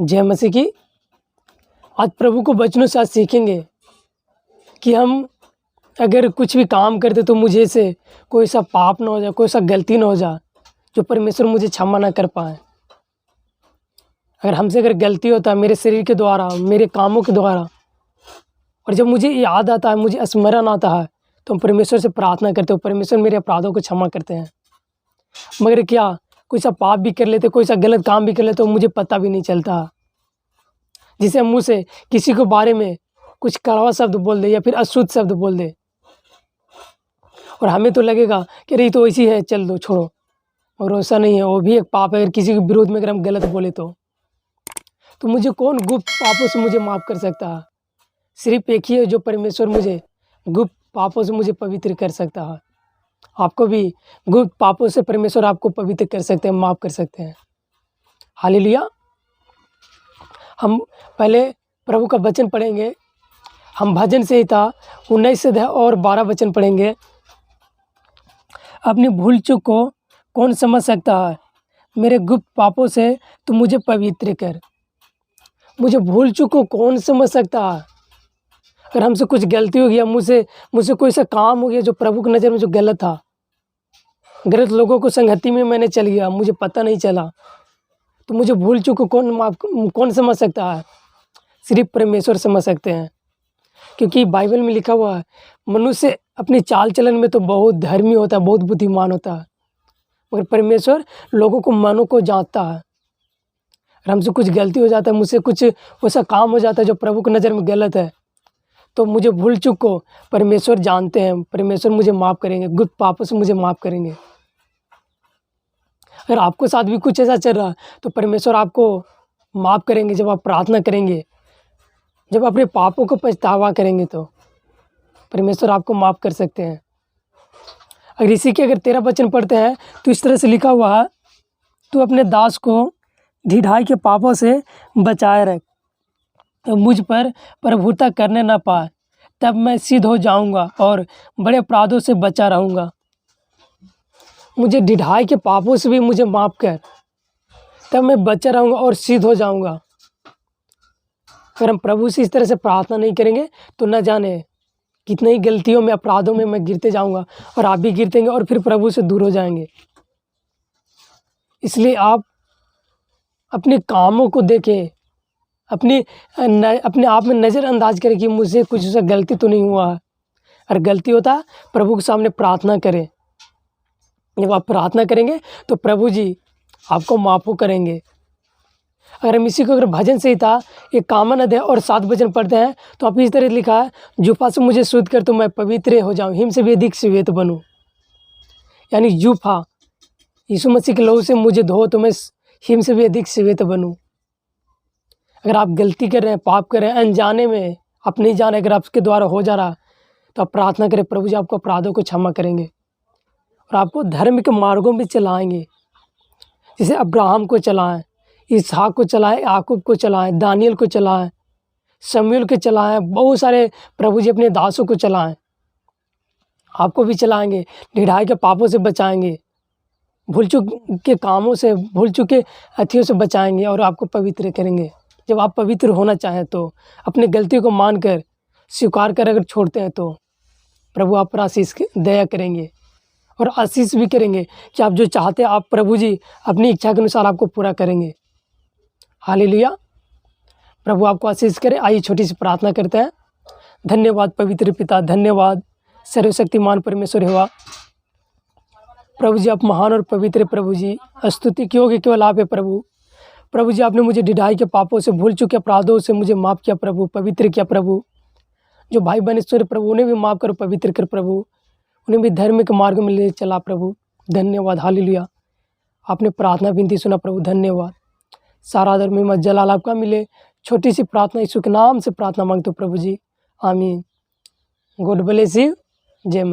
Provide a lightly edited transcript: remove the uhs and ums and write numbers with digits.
जय मसीह की। आज प्रभु को वचनों से आज सीखेंगे कि हम अगर कुछ भी काम करते तो मुझे से कोई सा पाप ना हो जाए, कोई सा गलती ना हो जाए जो परमेश्वर मुझे क्षमा ना कर पाए। अगर गलती होता है मेरे शरीर के द्वारा, मेरे कामों के द्वारा, और जब मुझे याद आता है, मुझे स्मरण आता है, तो हम परमेश्वर से प्रार्थना करते हो, परमेश्वर मेरे अपराधों को क्षमा करते हैं। मगर क्या कोई सा पाप भी कर लेते, कोई सा गलत काम भी कर लेते तो मुझे पता भी नहीं चलता। जिसे हम मुँह से किसी के बारे में कुछ कड़वा शब्द बोल दे या फिर अशुद्ध शब्द बोल दे, और हमें तो लगेगा कि अरे तो ऐसी है, चल दो, छोड़ो, और ऐसा नहीं है, वो भी एक पाप है। अगर किसी के विरोध में अगर हम गलत बोले तो मुझे कौन गुप्त पापों से मुझे माफ़ कर सकता है? सिर्फ एक ही है जो परमेश्वर मुझे गुप्त पापों से मुझे पवित्र कर सकता है। आपको भी गुप्त पापों से परमेश्वर आपको पवित्र कर सकते हैं, माफ़ कर सकते हैं। हालेलुया। हम पहले प्रभु का वचन पढ़ेंगे। हम भजन संहिता 19 अध्याय और 12 वचन पढ़ेंगे। अपनी भूल चूक को कौन समझ सकता है? मेरे गुप्त पापों से तू मुझे पवित्र कर। मुझे भूल चूक को कौन समझ सकता है? अगर हमसे कुछ गलती हो गया, मुझसे कोई सा काम हो गया जो प्रभु की नज़र में जो गलत था, गलत लोगों को संगति में मैंने चल गया, मुझे पता नहीं चला, तो मुझे भूल चूक को कौन समझ सकता है? सिर्फ परमेश्वर समझ सकते हैं। क्योंकि बाइबल में लिखा हुआ है, मनुष्य अपनी चाल चलन में तो बहुत धर्मी होता है, बहुत बुद्धिमान होता है, मगर परमेश्वर लोगों को, मनों को जानता है। अगर हमसे कुछ गलती हो जाता है, मुझसे कुछ वैसा काम हो जाता है जो प्रभु की नज़र में गलत है, तो मुझे भूल चूक को परमेश्वर जानते हैं। परमेश्वर मुझे माफ़ करेंगे, गुप्त पापों से मुझे माफ़ करेंगे। अगर आपको साथ भी कुछ ऐसा चल रहा है तो परमेश्वर आपको माफ़ करेंगे। जब आप प्रार्थना करेंगे, जब अपने पापों को पछतावा करेंगे, तो परमेश्वर आपको माफ़ कर सकते हैं। अगर इसी के अगर 13 वचन पढ़ते हैं तो इस तरह से लिखा हुआ है, तू अपने दास को ढिठाई के पापों से बचाए रख, तो मुझ पर प्रभुता करने न पाए, तब मैं सिद्ध हो जाऊंगा और बड़े अपराधों से बचा रहूँगा। मुझे ढिठाई के पापों से भी मुझे माफ़ कर, तब मैं बचा रहूँगा और सिद्ध हो जाऊंगा। अगर हम प्रभु से इस तरह से प्रार्थना नहीं करेंगे तो न जाने कितनी ही गलतियों में, अपराधों में मैं गिरते जाऊंगा, और आप भी गिरतेंगे और फिर प्रभु से दूर हो जाएंगे। इसलिए आप अपने कामों को देखें, अपने आप में नज़रअंदाज करें कि मुझसे कुछ ऐसा गलती तो नहीं हुआ है। अगर गलती होता है, प्रभु के सामने प्रार्थना करें। जब आप प्रार्थना करेंगे तो प्रभु जी आपको माफ़ करेंगे। अगर हम इसी को अगर भजन संहिता 51 अध्याय और 7 वचन पढ़ते हैं तो आप इस तरह लिखा है, जूफा से मुझे शुद्ध कर तो मैं पवित्र हो जाऊँ, हिम से भी अधिक श्वेत बनूँ। यानी जूफा, यीशु मसीह के लहू से मुझे धो तो मैं हिम से भी अधिक श्वेत बनूँ। अगर आप गलती कर रहे हैं, पाप कर रहे हैं, अनजाने में, आप नहीं जाने, अगर आपके द्वारा हो जा रहा तो आप प्रार्थना करें, प्रभु जी आपको अपराधों को क्षमा करेंगे और आपको धर्म के मार्गों में चलाएंगे। जैसे अब्राहम को चलाएं, इसहाक को चलाएं, याकूब को चलाएं, दानियल को चलाएं, शमूएल को चलाएं, बहुत सारे प्रभु जी अपने दासों को चलाएं। आपको भी चलाएंगे, ढिठाई के पापों से बचाएंगे, भूल चूक के कामों से, भूल चूक के हथियों से बचाएंगे और आपको पवित्र करेंगे। जब आप पवित्र होना चाहें तो अपनी गलती को मानकर, स्वीकार कर अगर छोड़ते हैं तो प्रभु आप पर आशीष दया करेंगे और आशीष भी करेंगे कि आप जो चाहते हैं, आप प्रभु जी अपनी इच्छा के अनुसार आपको पूरा करेंगे। हालेलुया। प्रभु आपको आशीष करे। आइए छोटी सी प्रार्थना करते हैं। धन्यवाद पवित्र पिता, धन्यवाद सर्वशक्तिमान परमेश्वर हुआ। प्रभु जी आप महान और पवित्र प्रभु जी, स्तुति की होगी केवल आप है प्रभु। प्रभु जी आपने मुझे ढिठाई के पापों से, भूल चुके अपराधों से मुझे माफ़ किया प्रभु, पवित्र किया प्रभु। जो भाई बहन ईश्वर प्रभु, उन्हें भी माफ़ करो, पवित्र कर प्रभु, उन्हें भी धर्म के मार्ग में ले चला प्रभु। धन्यवाद। हालेलुया। आपने प्रार्थना विनती सुना प्रभु, धन्यवाद। सारा आदर में मत जलाल आपका मिले। छोटी सी प्रार्थना यीशु के नाम से प्रार्थना मांगते हो प्रभु जी, आमीन। God bless you. जय मसीह।